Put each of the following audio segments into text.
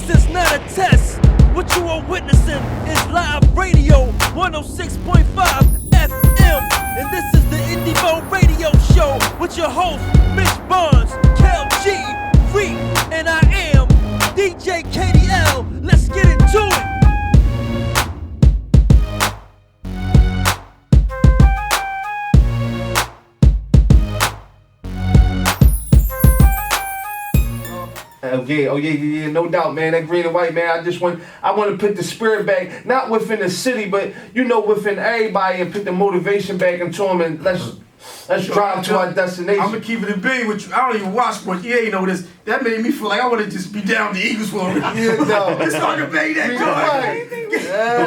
This is not a test. What you are witnessing is live radio 106.5 FM. And this is the Indivo Radio Show with your host, Mitch Barnes, Kel G, Reek, and I am DJ KDL. Let's get into it. Yeah, no doubt, man. That green and white, man. I want to put the spirit back, not within the city, but within everybody, and put the motivation back into them, and let's drive to our destination. I'm gonna keep it a big with you. I don't even watch sports. You ain't know this. That made me feel like I want to just be down the Eagles for a minute. Yeah, no. Just so I can bang that joint.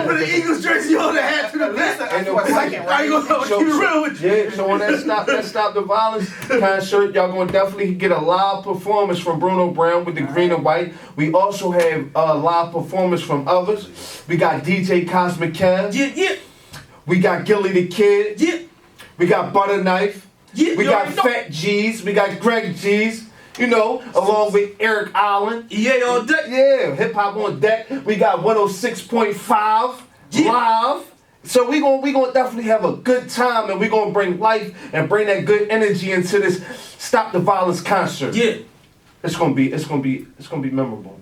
Put the Eagles jersey on the hat to the back. I ain't gonna keep it real with you. Yeah, so on that Stop the Violence concert, y'all gonna definitely get a live performance from Bruno Brown with the green and white. We also have a live performance from others. We got DJ Cosmic Kev. Yeah. We got Gilly the Kid. Yeah. We got Butter Knife. Yeah, we got Fat G's. We got Greg G's. Along with Eric Allen. EA on deck. Yeah, hip hop on deck. We got 106.5 live. So we gonna definitely have a good time, and we gonna bring life and bring that good energy into this Stop the Violence concert. Yeah. It's gonna be memorable,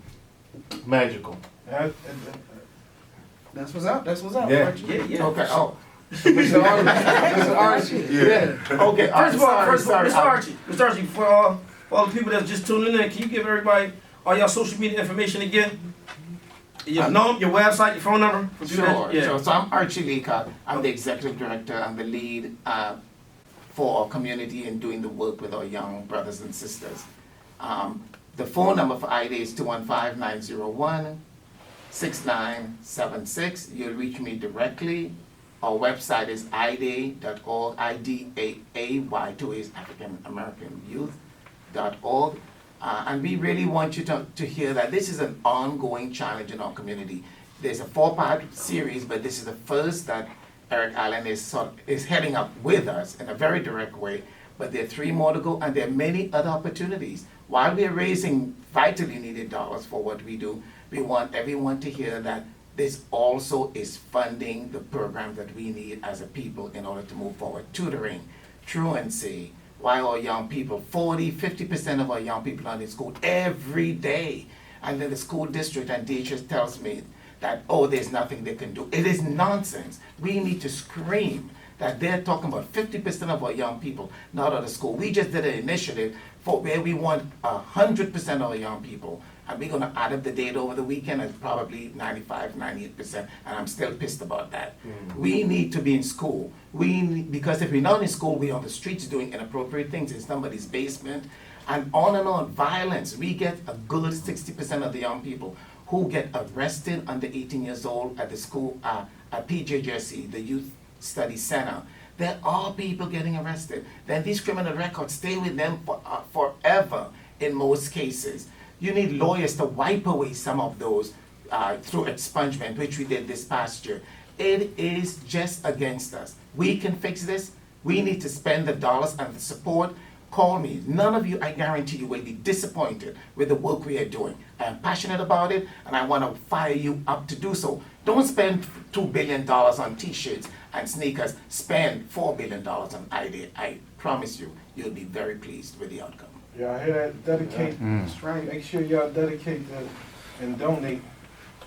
magical. That's what's up. Yeah. Yeah. Okay. Oh. Mr. Archie. Yeah. Okay. First of all, Mr. Archie, for all the people that's just tuning in, can you give everybody all your social media information again? Your website, your phone number? Sure. So I'm Archie Leacock. I'm the executive director. I'm the lead for our community and doing the work with our young brothers and sisters. The phone number for IDA is 215-901-6976. You'll reach me directly. Our website is IDA.org, IDAAY, 2 is African American Youth.org. And we really want you to hear that this is an ongoing challenge in our community. There's a 4-part series, but this is the first that Eric Allen is heading up with us in a very direct way. But there are 3 more to go, and there are many other opportunities. While we are raising vitally needed dollars for what we do, we want everyone to hear that this also is funding the program that we need as a people in order to move forward. Tutoring, truancy, why our young people, 50% of our young people are in school every day. And then the school district and DHS tells me that, there's nothing they can do. It is nonsense. We need to scream that they're talking about 50% of our young people not out of school. We just did an initiative for where we want 100% of our young people. And we're going to add up the data over the weekend at probably 95, 98%, and I'm still pissed about that. We need to be in school. Because if we're not in school, we're on the streets doing inappropriate things in somebody's basement, and on. Violence. We get a good 60% of the young people who get arrested under 18 years old at the school, at PJJC, the Youth Study Center. There are people getting arrested. Then these criminal records stay with them forever in most cases. You need lawyers to wipe away some of those through expungement, which we did this past year. It is just against us. We can fix this. We need to spend the dollars and the support. Call me. None of you, I guarantee you, will be disappointed with the work we are doing. I am passionate about it, and I want to fire you up to do so. Don't spend $2 billion on t-shirts and sneakers. Spend $4 billion on ID. I promise you, you'll be very pleased with the outcome. Y'all hear that? Dedicate. That's right. Make sure y'all dedicate and donate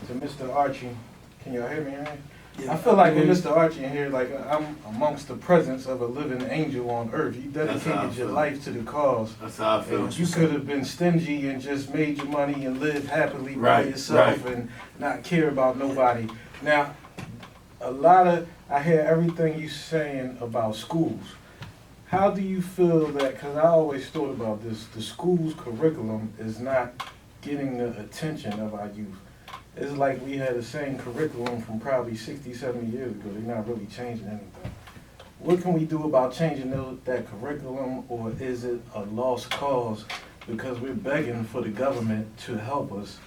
to Mr. Archie. Can y'all hear me? Right? Yeah, I feel like with Mr. Archie in here, like I'm amongst the presence of a living angel on earth. You dedicated your life to the cause. That's how I feel. You could have been stingy and just made your money and lived happily by yourself and not care about nobody. Now, I hear everything you're saying about schools. How do you feel that, because I always thought about this, the school's curriculum is not getting the attention of our youth. It's like we had the same curriculum from probably 60, 70 years ago. They're not really changing anything. What can we do about changing that curriculum, or is it a lost cause because we're begging for the government to help us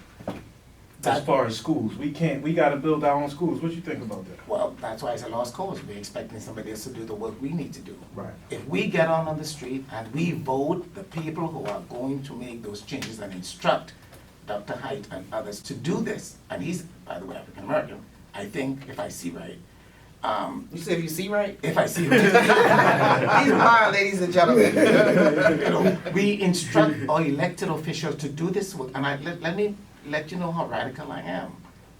as far as schools? We got to build our own schools. What do you think about that? Well, that's why it's a lost cause. We're expecting somebody else to do the work we need to do. Right. If we get on the street and we vote the people who are going to make those changes and instruct Dr. Haidt and others to do this, and he's, by the way, African American, I think, if I see right. You said you see right? If I see right. He's blind, ladies and gentlemen. You know, we instruct our elected officials to do this work, and let me let you know how radical I am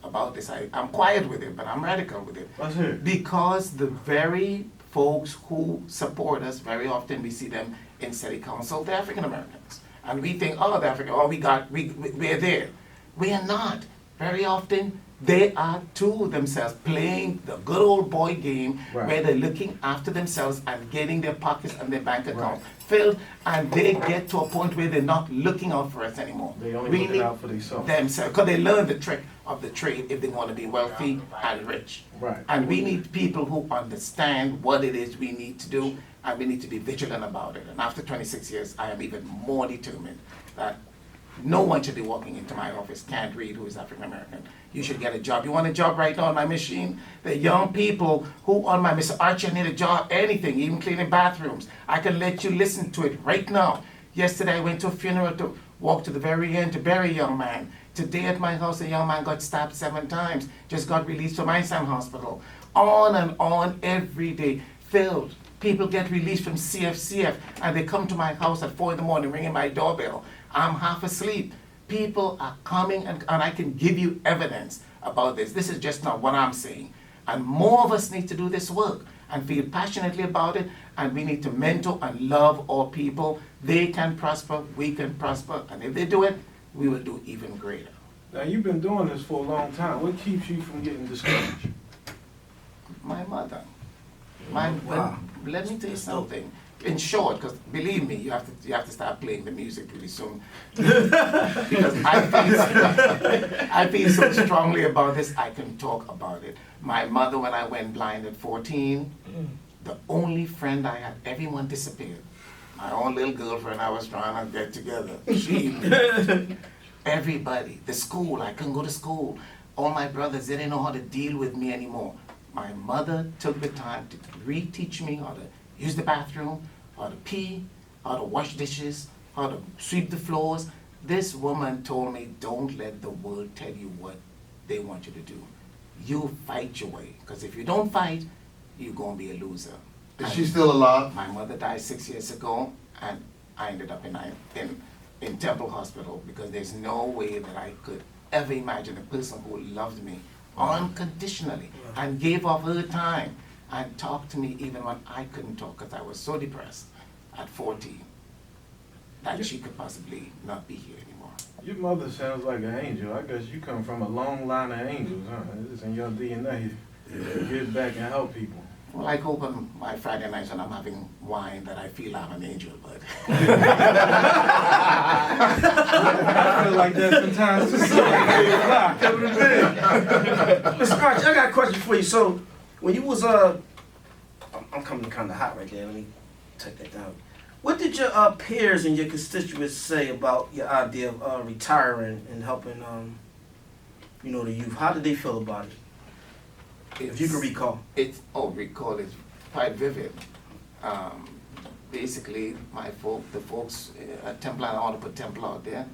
about this. I'm quiet with it, but I'm radical with it. Let's hear it. Because the very folks who support us, very often we see them in city council, they're African Americans. And we think, oh, they're African, oh, we're there. We are not. Very often, they are too themselves playing the good old boy game where they're looking after themselves and getting their pockets and their bank account filled, and they get to a point where they're not looking out for us anymore. They only looking out for themselves. Because they learn the trick of the trade if they want to be wealthy and rich. Right. And we need people who understand what it is we need to do, and we need to be vigilant about it. And after 26 years, I am even more determined that no one should be walking into my office, can't read, who is African American. You should get a job. You want a job right now on my machine? The young people who on my, Mr. Archie, I need a job, anything, even cleaning bathrooms. I can let you listen to it right now. Yesterday I went to a funeral to walk to the very end to bury a young man. Today at my house, a young man got stabbed 7 times, just got released from Einstein Hospital. On and on every day, filled. People get released from CFCF and they come to my house at 4 in the morning ringing my doorbell. I'm half asleep. People are coming and I can give you evidence about this. This is just not what I'm saying. And more of us need to do this work and feel passionately about it, and we need to mentor and love all people. They can prosper, we can prosper, and if they do it, we will do even greater. Now, you've been doing this for a long time. What keeps you from getting discouraged? My mother. Let me tell you something. In short, because believe me, you have to start playing the music pretty soon. Because I feel so strongly about this, I can talk about it. My mother, when I went blind at 14, the only friend I had, everyone disappeared. My own little girlfriend I was trying to get together. She, everybody, the school, I couldn't go to school. All my brothers, they didn't know how to deal with me anymore. My mother took the time to reteach me how to use the bathroom, how to pee, how to wash dishes, how to sweep the floors. This woman told me, don't let the world tell you what they want you to do. You fight your way, because if you don't fight, you're going to be a loser. Is she still alive? My mother died 6 years ago, and I ended up in Temple Hospital, because there's no way that I could ever imagine a person who loved me unconditionally and gave up her time and talked to me even when I couldn't talk, because I was so depressed at 14 that she could possibly not be here anymore. Your mother sounds like an angel. I guess you come from a long line of angels, huh? It's in your DNA. You give back and help people. Well, I hope on my Friday nights when I'm having wine that I feel I'm an angel, but... I feel like that sometimes too. Mr. Archie, I got a question for you. So, when you was, I'm coming kind of hot right there. Let me take that down. What did your peers and your constituents say about your idea of retiring and helping, the youth? How did they feel about it? If you can recall. Recall is quite vivid. Basically, the folks at Temple, I want to put Temple out there.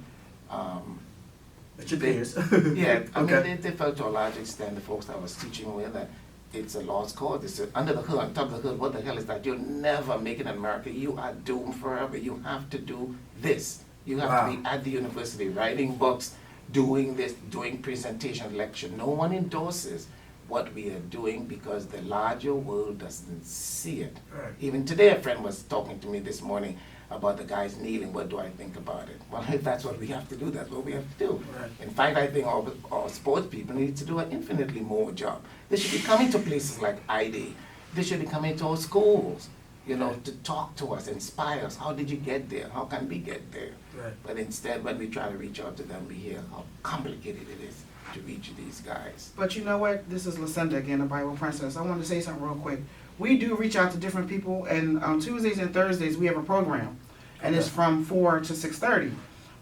But your peers. Yeah, I Okay. mean, they felt to a large extent, the folks that I was teaching with, that it's a lost cause. It's under the hood, on top of the hood, what the hell is that? You'll never make it in America. You are doomed forever. You have to do this. You have to be at the university, writing books, doing this, doing presentation, lecture. No one endorses what we are doing because the larger world doesn't see it. Right. Even today, a friend was talking to me this morning about the guys kneeling. What do I think about it? Well, if that's what we have to do, that's what we have to do. Right. In fact, I think our sports people need to do an infinitely more job. They should be coming to places like ID. They should be coming to our schools, to talk to us, inspire us. How did you get there? How can we get there? Right. But instead, when we try to reach out to them, we hear how complicated it is to reach these guys. But you know what? This is Lucinda again, the Bible Princess. I want to say something real quick. We do reach out to different people, and on Tuesdays and Thursdays we have a program, and it's from 4 to 6:30.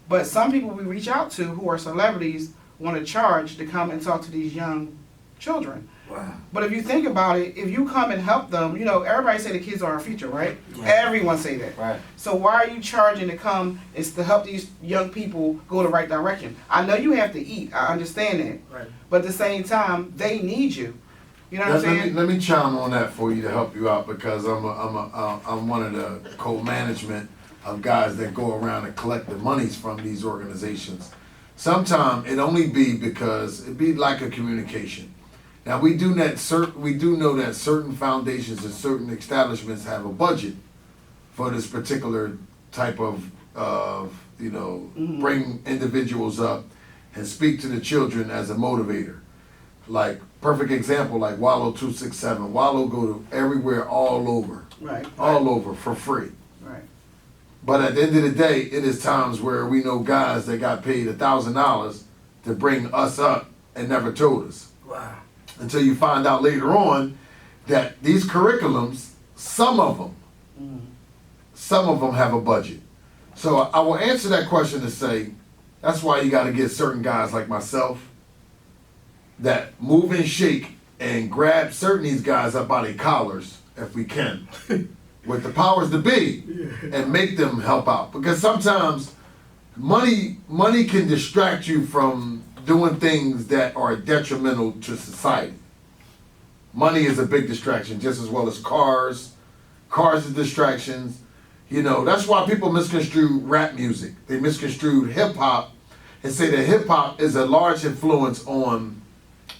But some people we reach out to who are celebrities want to charge to come and talk to these young children. Wow. But if you think about it, if you come and help them, you know, everybody say the kids are our future, right? Everyone say that. Right. So why are you charging to come is to help these young people go the right direction? I know you have to eat. I understand that. Right. But at the same time, they need you. You know what I'm saying? Let me chime on that for you to help you out because I'm one of the co-management of guys that go around and collect the monies from these organizations. Sometimes it only be because it be like a communication. Now we do know that certain foundations and certain establishments have a budget for this particular type of bring individuals up and speak to the children as a motivator. Like perfect example, like Wallow 267. Wallow go to everywhere, all over, Right. all over for free. Right. But at the end of the day, it is times where we know guys that got paid $1,000 to bring us up and never told us. Wow. Until you find out later on that these curriculums, some of them have a budget. So I will answer that question to say, that's why you got to get certain guys like myself that move and shake and grab certain these guys up by their collars, if we can, with the powers to be, and make them help out. Because sometimes money can distract you from doing things that are detrimental to society. Money is a big distraction, just as well as cars. Cars are distractions. You know, that's why people misconstrue rap music. They misconstrue hip hop and say that hip hop is a large influence on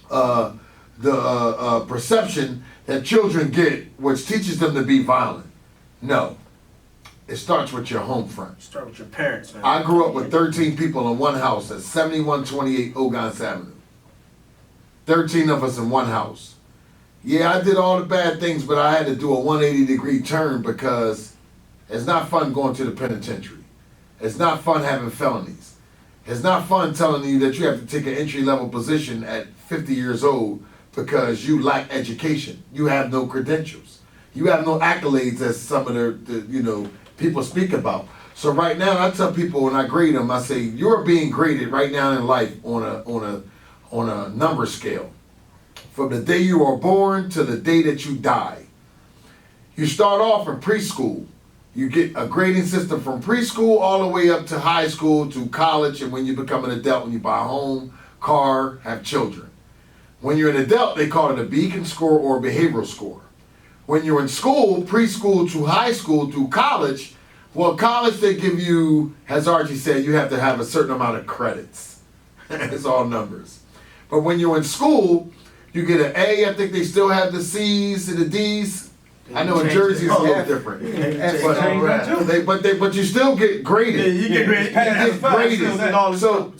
the perception that children get, which teaches them to be violent. No. It starts with your home front. Start with your parents, man. I grew up with 13 people in one house at 7128 Ogans Avenue. 13 of us in one house. Yeah, I did all the bad things, but I had to do a 180-degree turn because it's not fun going to the penitentiary. It's not fun having felonies. It's not fun telling you that you have to take an entry-level position at 50 years old because you lack education. You have no credentials. You have no accolades as some of the people speak about. So right now, I tell people when I grade them, I say, you're being graded right now in life on a number scale. From the day you are born to the day that you die. You start off in preschool. You get a grading system from preschool all the way up to high school to college, and when you become an adult, when you buy a home, car, have children. When you're an adult, they call it a Beacon score or behavioral score. When you're in school, preschool to high school to college, well, college they give you, as Archie said, you have to have a certain amount of credits. It's all numbers. But when you're in school, you get an A. I think they still have the C's and the D's. I know in Jersey it's a little different. But you still get graded. You get graded. So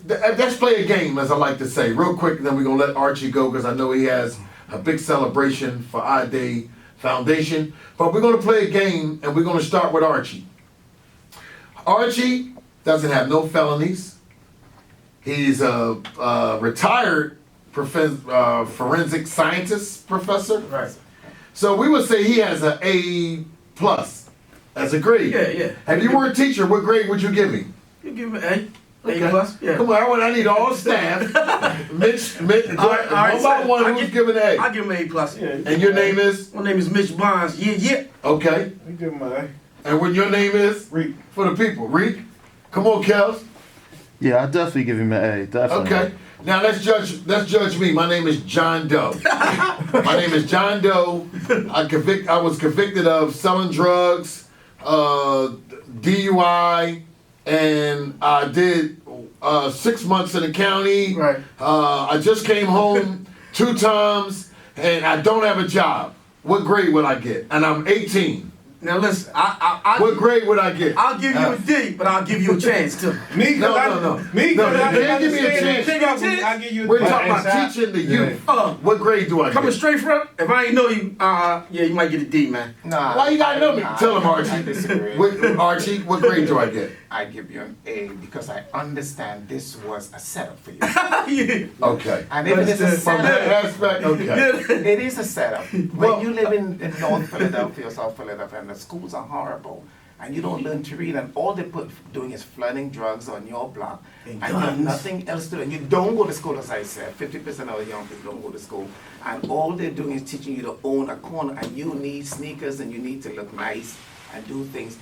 let's play a game, as I like to say, real quick, and then we're gonna let Archie go because I know he has a big celebration for I-Day Foundation. But we're gonna play a game, and we're gonna start with Archie. Archie doesn't have no felonies. He's a retired forensic scientist professor. Right. So we would say he has an A+ as a grade. Yeah. If you were a teacher, what grade would you give him? You give me A. Okay. A+. Yeah. Come on, I need all staff. Mitch, All right, one by one, who's giving A? I give him A+. Yeah. And your name is? My name is Mitch Bonds. Yeah. Okay. You give him a And what your name is? Reek. For the people. Reek? Come on, Kels. Yeah, I definitely give him an A. Definitely. Okay. Now let's judge me. My name is John Doe. My name is John Doe. I was convicted of selling drugs, DUI, and I did 6 months in the county. Right. I just came home 2 times, and I don't have a job. What grade would I get? And I'm 18. Now listen, What grade would I get? I'll give you a D, but I'll give you a chance too. Me, No, Me, No, I you can't give me a chance. I'll give you a We're chance. talking about teaching the youth. What grade do I Coming get? straight from, if I ain't know you, you might get a D, man. Nah. Why you gotta know me? Tell him, Archie. I disagree. Archie, what grade do I get? I give you an A because I understand this was a setup for you. Yeah. Okay. And if it is a From that setup, aspect, okay. it is a setup. When you live in North Philadelphia, South Philadelphia, and the schools are horrible, and you don't learn to read, and all they put doing is flooding drugs on your block, And and you have guns. nothing else to do. And you don't go to school, as I said. 50% of the young people don't go to school, and all they're doing is teaching you to own a corner, and you need sneakers, and you need to look nice and do things.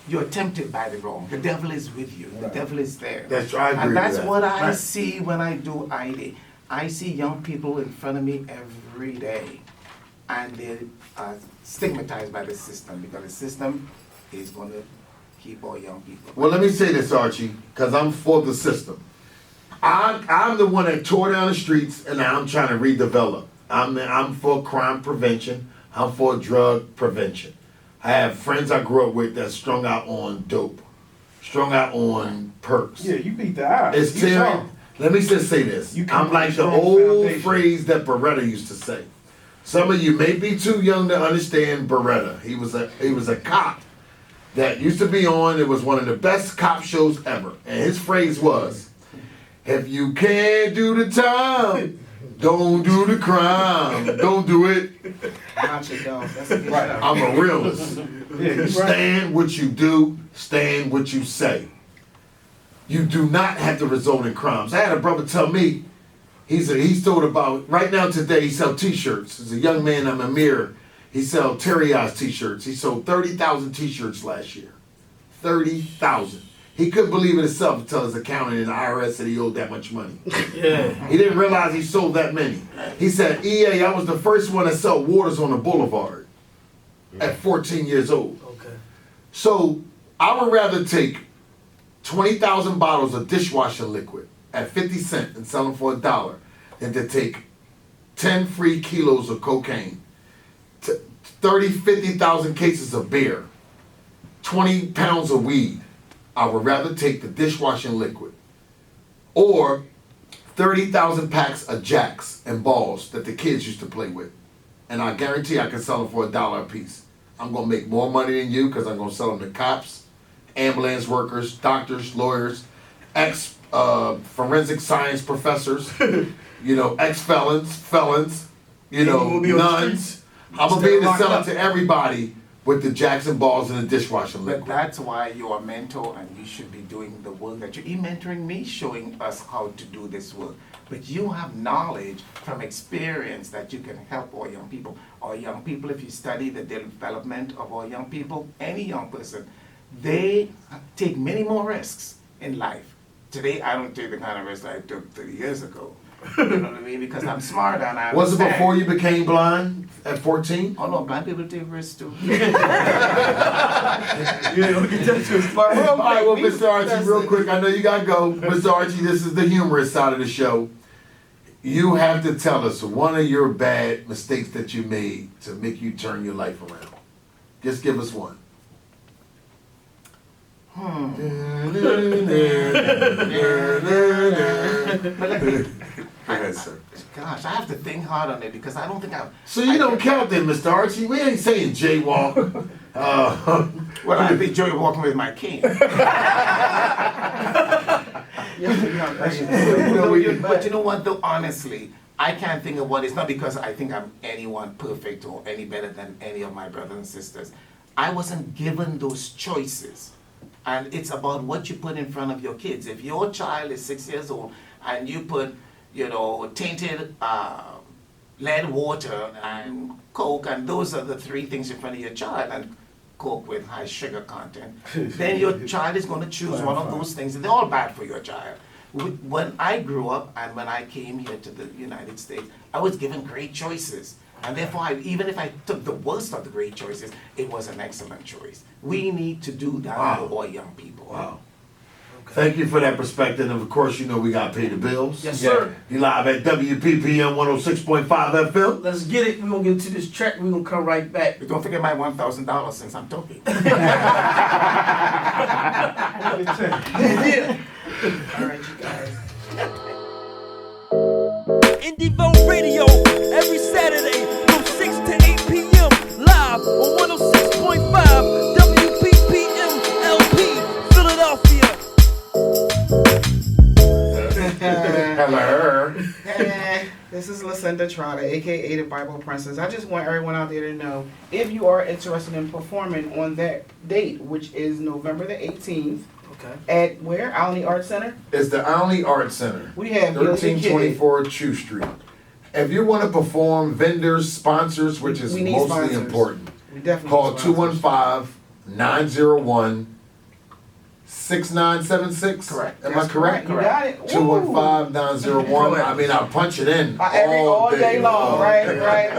You're tempted by the wrong. The devil is with you. The devil is there. That's right, I agree And with that's that. what I Right. see when I do ID. I see young people in front of me every day, and they are stigmatized by the system because the system is going to keep all young people. Well, let me say this, Archie, because I'm for the system. I'm the one that tore down the streets, and now I'm trying to redevelop. I'm for crime prevention. I'm for drug prevention. I have friends I grew up with that strung out on dope, strung out on perks. Yeah, you beat the odds. It's You tearing. saw. Let me just say this. You come I'm from like a the strong old foundation. phrase that Beretta used to say. Some of you may be too young to understand Beretta. He was a cop that used to be on. It was one of the best cop shows ever. And his phrase was, "If you can't do the time, don't do the crime. Don't do it." Not your dog. That's a good Right. show. I'm a realist. Yeah, you right. Stand what you do, stand what you say. You do not have to result in crimes. I had a brother tell me, he's told about, right now today he sells t-shirts. He's a young man named Amir. He sells Terry Oz t-shirts. He sold 30,000 t-shirts last year. 30,000. He couldn't believe it himself until his accountant in the IRS said he owed that much money. Yeah. He didn't realize he sold that many. He said, "EA, I was the first one to sell waters on the boulevard at 14 years old." Okay. So I would rather take 20,000 bottles of dishwashing liquid at 50 cents and sell them for $1 than to take 10 free kilos of cocaine, 50,000 cases of beer, 20 pounds of weed. I would rather take the dishwashing liquid or 30,000 packs of jacks and balls that the kids used to play with. And I guarantee I can sell them for $1 a piece. I'm gonna make more money than you because I'm gonna sell them to cops, ambulance workers, doctors, lawyers, forensic science professors, ex-felons, felons, You gonna be on the nuns. I'm gonna be able to Still sell locked it to everybody with the Jackson balls and the dishwashing But liquid. that's why you're a mentor and you should be doing the work that you're mentoring me, showing us how to do this work. But you have knowledge from experience that you can help all young people. All young people, if you study the development of all young people, any young person, they take many more risks in life. Today, I don't take the kind of risks I took 30 years ago. You know what I mean? Because I'm smarter and I Was it understand. before you became blind at 14? Oh no, blind people take risks too. Yeah, don't get that too far. All right, well, Mr. Archie, real quick, I know you gotta go. Mr. Archie, this is the humorous side of the show. You have to tell us one of your bad mistakes that you made to make you turn your life around. Just give us one. Go ahead, sir. Gosh, I have to think hard on it because I don't think I've. So you don't count then, Mr. Archie. We ain't saying jaywalk. Well, I be Joey walking with my cane. But you know what though, honestly, I can't think of what it's not because I think I'm anyone perfect or any better than any of my brothers and sisters. I wasn't given those choices. And it's about what you put in front of your kids. If your child is 6 years old and you put, tainted lead water and Coke, and those are the three things in front of your child, and Coke with high sugar content, then your child is going to choose one of those things, and they're all bad for your child. When I grew up and when I came here to the United States, I was given great choices. And therefore, even if I took the worst of the great choices, it was an excellent choice. We need to do that Wow. for all young people. Wow. Thank you for that perspective. And of course, we got to pay the bills. Yes, sir. You live at WPPM 106.5 FM. Let's get it. We're gonna get into this track. We're gonna come right back. But don't forget my $1,000 since I'm talking. Yeah. All right, you guys. Indivo Radio every Saturday from 6 to 8 p.m. live on 106.5 WPPM LP Philadelphia. Hello. Hey. This is Lucinda Trotter, aka the Bible Princess. I just want everyone out there to know, if you are interested in performing on that date, which is November the 18th, Okay. at where? Alney Arts Center? It's the Alney Art Center, We have Gilligan Kid. 1324 Chew Street. If you want to perform, vendors, sponsors, which is We need mostly sponsors. important, We definitely call need sponsors. 215-901-6976. Correct. Am I That's correct? You got it. Woo. 215-901. I mean, I'll punch it in All day long, right,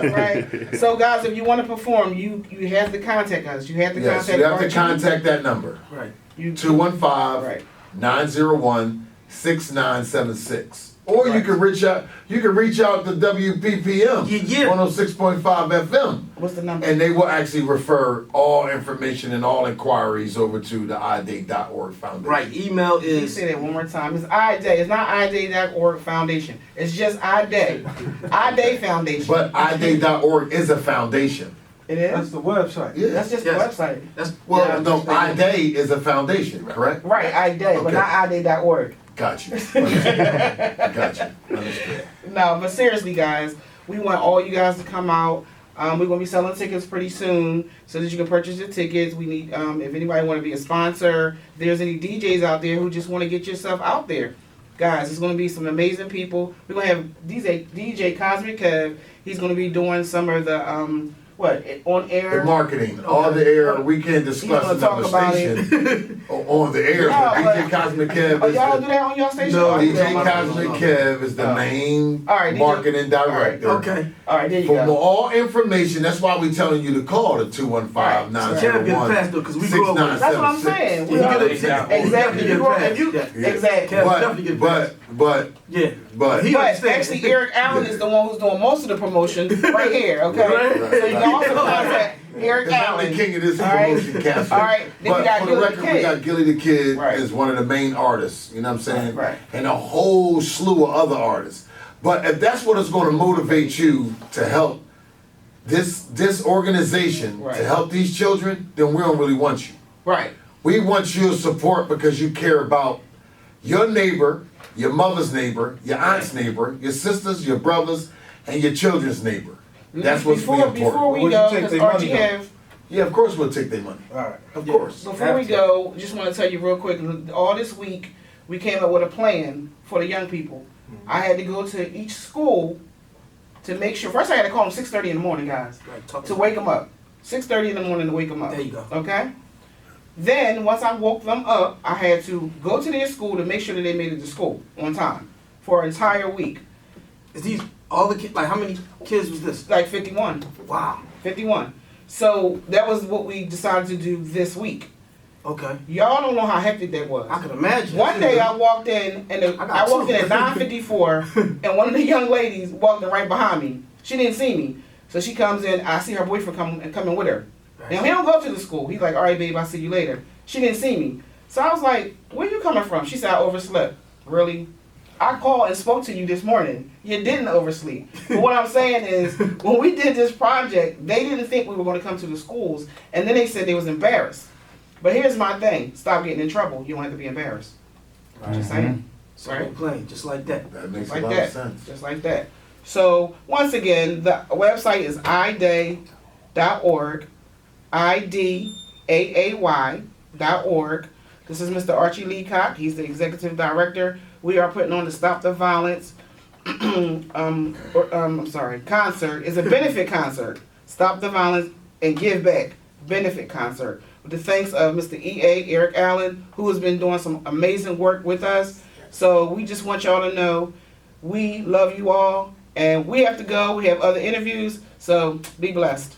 long. right. So guys, if you want to perform, you have to contact us. You have to Yes, contact you have to Archie. contact that number. Right. You- 215-901-6976. Or you Right. can reach out. You can reach out to WPPM Yeah. 106.5 FM, What's the number? and they will actually refer all information and all inquiries over to the iday.org foundation. Right. Email Can you is say that one more time? It's iDay. It's not iday.org Foundation. It's just iDay. iDay Foundation. But iday.org is a foundation. It That's is? the website. Yeah. That's just Yes. the website. that's Well, yeah, no, that's- iday is a foundation, correct? Right, iDay, but Okay. not iday.org. Got you. Understood. Got you. Understood. No, but seriously, guys, we want all you guys to come out. We're gonna be selling tickets pretty soon, so that you can purchase your tickets. We need, if anybody want to be a sponsor, if there's any DJs out there who just want to get yourself out there, guys, it's gonna be some amazing people. We're gonna have DJ Cosmic Kev. He's gonna be doing some of the on air. The marketing, all the air, we can't discuss gonna talk another about station on the air, Yeah, but DJ Cosmic Kev Oh, is y'all do the, that on your station? No, Oh, DJ no. Cosmic Kev is the main All right, DJ. marketing director. Okay. All right, there you For go. all information, that's why we telling you to call the 215-901. Kev get because we grew up with That's what I'm saying. We Yeah, are- exactly. Exactly. You grow- if you- Yeah. Exactly. Kev definitely get But Yeah. but He But understands. actually, Eric Allen is the one who's doing most of the promotion right here, okay? Right. So you can also contact Eric I'm the Allen. king of this All right. promotion castle. All right. Then we But got for the Gilly the record, we Kid. got Gilly the Kid Right. is one of the main artists, you know what I'm saying? Right. And a whole slew of other artists. But if that's what is going to motivate you to help this organization, Right. to help these children, then we don't really want you. Right. We want your support because you care about your neighbor, your mother's neighbor, your aunt's neighbor, your sisters, your brothers, and your children's neighbor. That's what's really important. Before we Would you go, take because their money, Archie though? have, Yeah, of course we'll take their money. All right. Of Yeah. course. before we go, just want to tell you real quick, all this week, we came up with a plan for the young people. I had to go to each school to make sure, first I had to call them 6:30 in the morning, guys, Right, talk to wake them up. 6:30 in the morning to wake them up. There you go. Okay? Then, once I woke them up, I had to go to their school to make sure that they made it to school on time for an entire week. Is these all the kids? Like how many kids was this? Like 51. Wow. 51. So, that was what we decided to do this week. Okay. Y'all don't know how hectic that was. I can imagine. One day I walked in, and I I walked in got at two. 9:54, and one of the young ladies walked in right behind me. She didn't see me. So she comes in, I see her boyfriend coming with her. Now, he don't go to the school. He's like, all right, babe, I'll see you later. She didn't see me. So I was like, where you coming from? She said, I overslept. Really? I called and spoke to you this morning. You didn't oversleep. But what I'm saying is, when we did this project, they didn't think we were going to come to the schools, and then they said they was embarrassed. But here's my thing. Stop getting in trouble. You don't have to be embarrassed. Just saying. So Right. we're playing just like that. That makes Like a lot that. of sense. Just like that. So, once again, the website is iday.org, IDAAY.org. This is Mr. Archie Leacock. He's the executive director. We are putting on the Stop the Violence concert. It's a benefit concert. Stop the Violence and Give Back benefit concert. With the thanks of Mr. E.A. Eric Allen, who has been doing some amazing work with us. So we just want y'all to know we love you all, and we have to go. We have other interviews, so be blessed.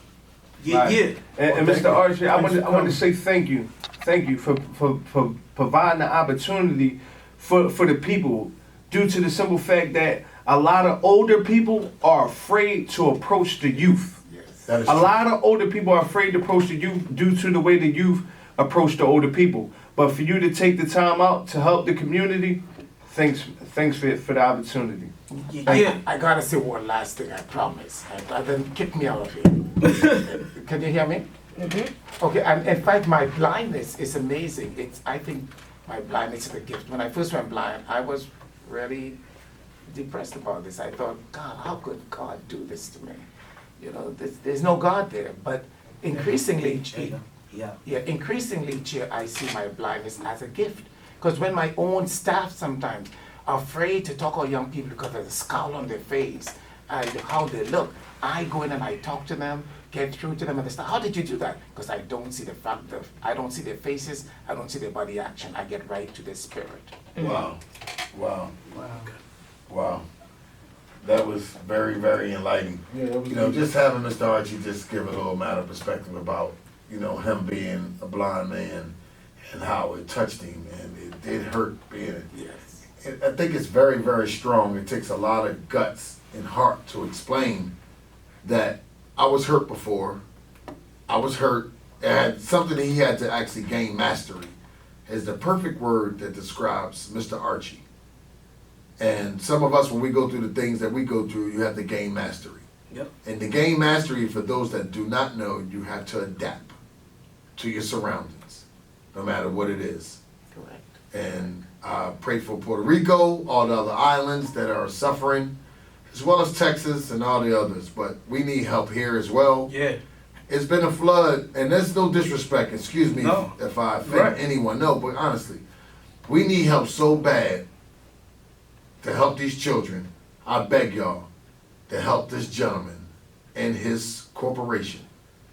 Yeah, Right. yeah. And Mr. Archie, I Thanks for want to say thank you for providing the opportunity for the people, due to the simple fact that a lot of older people are afraid to approach the youth. That is A true. lot of older people are afraid to approach the youth due to the way the youth approach the older people. But for you to take the time out to help the community, thanks for the opportunity. Yeah. I gotta say one last thing, I promise. Then kick me out of here. Can you hear me? Okay, and in fact, my blindness is amazing. I think my blindness is a gift. When I first went blind, I was really depressed about this. I thought, God, how could God do this to me? You know, there's no God there. But increasingly, increasingly, I see my blindness as a gift. Because when my own staff sometimes are afraid to talk to young people because of the scowl on their face and how they look, I go in and I talk to them, get through to them, and they start, how did you do that? Because I don't see I don't see their faces, I don't see their body action. I get right to their spirit. Wow. That was very, very enlightening. Yeah, that was You know, good. just having Mr. Archie just give a little matter of perspective about, you know, him being a blind man and how it touched him and it did hurt being. Yes. I think it's very, very strong. It takes a lot of guts and heart to explain that I was hurt before. I was hurt. And something that he had to actually gain mastery is the perfect word that describes Mr. Archie. And some of us, when we go through the things that we go through, you have to gain mastery. Yep. And to gain mastery, for those that do not know, you have to adapt to your surroundings, no matter what it is. Correct. And I pray for Puerto Rico, all the other islands that are suffering, as well as Texas and all the others. But we need help here as well. Yeah. It's been a flood, and there's no disrespect, excuse me No. if I offend Right. anyone, no, but honestly, we need help so bad to help these children. I beg y'all to help this gentleman and his corporation,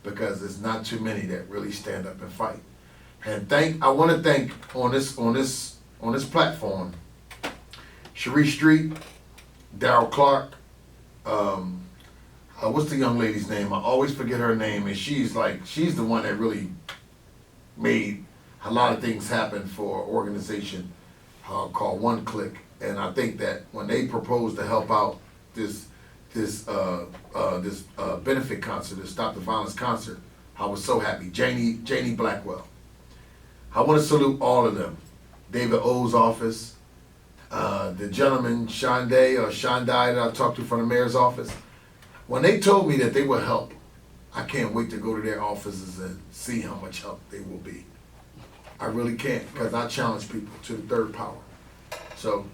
because there's not too many that really stand up and fight. And I want to thank on this platform, Cherie Street, Darryl Clark, what's the young lady's name? I always forget her name, and she's the one that really made a lot of things happen for an organization called One Click. And I think that when they proposed to help out this benefit concert, this Stop the Violence concert, I was so happy. Janie Blackwell. I want to salute all of them. David O's office, the gentleman Shondai that I talked to from the mayor's office. When they told me that they would help, I can't wait to go to their offices and see how much help they will be. I really can't, because I challenge people to the third power. So,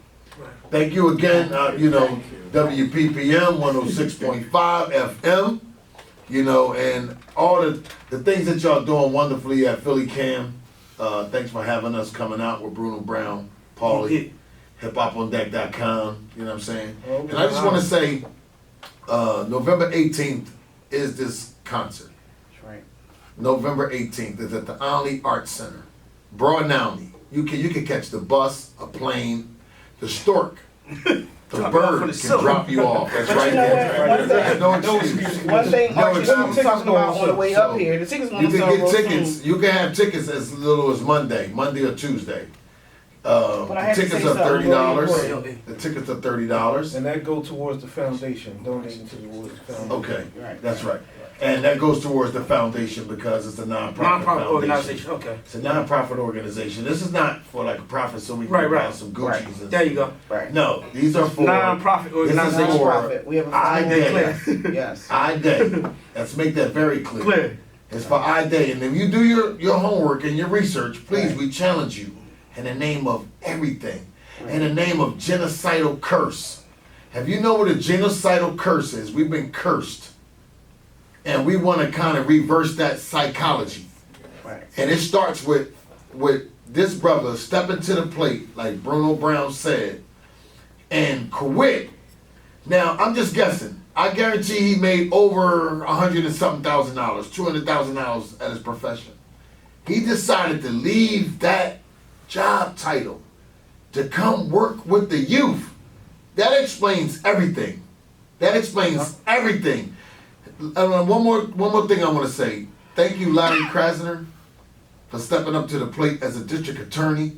thank you again, WPPM 106.5 FM, and all the things that y'all doing wonderfully at Philly Cam. Thanks for having us coming out with Bruno Brown, Paulie, hiphopondeck.com, you know what I'm saying? And I just want to say, November 18th is this concert. That's right. November 18th is at the Omni Arts Center, Broad Downey. You can catch the bus, a plane, the stork, the bird can drop you off. That's right there. There's no excuse. One thing Archie and I was excuse. talking about on the way up So, here, the tickets You want to sell can get real tickets. soon. You can have tickets as little as Monday or Tuesday. I The have to tickets say are something $30. really important. The tickets are $30. And that go towards the foundation, donating towards the foundation. Okay, Right. that's right. And that goes towards the foundation because it's a nonprofit Non-profit foundation. organization. Okay. It's a nonprofit organization. This is not for like a profit so we can Right, buy right. some Gucci's. Right. and There you go. Right. No, these are for Non-profit This is organization. for Nonprofit. We have a I Day. Yes. I Day. Let's make that very clear. Clear. It's for I Day. And if you do your homework and your research, please, Right. we challenge you in the name of everything. In the name of genocidal curse. Have you know what a genocidal curse is? We've been cursed. And we want to kind of reverse that psychology. Right. And it starts with this brother stepping to the plate, like Bruno Brown said, and quit. Now, I'm just guessing. I guarantee he made over $100 and something thousand, $200,000 at his profession. He decided to leave that job title to come work with the youth. That explains everything. That explains everything. One more thing I want to say. Thank you, Larry Krasner, for stepping up to the plate as a district attorney.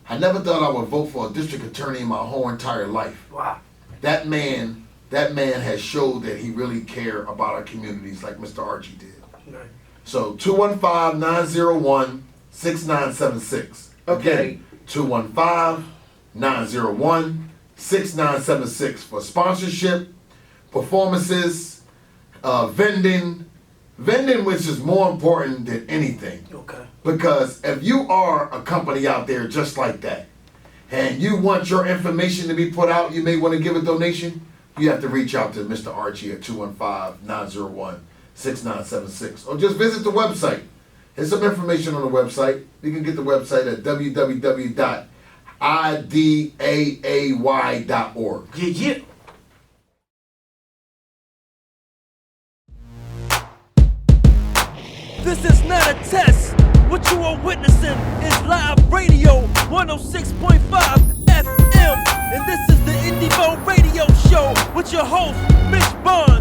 I never thought I would vote for a district attorney in my whole entire life. Wow. That man has showed that he really cared about our communities like Mr. Archie did. Right. So 215-901-6976. Okay. Again, 215-901-6976 for sponsorship, performances, vending, which is more important than anything. Okay. Because if you are a company out there just like that, and you want your information to be put out, you may want to give a donation, you have to reach out to Mr. Archie at 215-901-6976. Or just visit the website. There's some information on the website. You can get the website at www.idaay.org. Yeah. This is not a test. What you are witnessing is live radio 106.5 FM. And this is the Indie Vote Radio Show with your host, Mitch Barnes.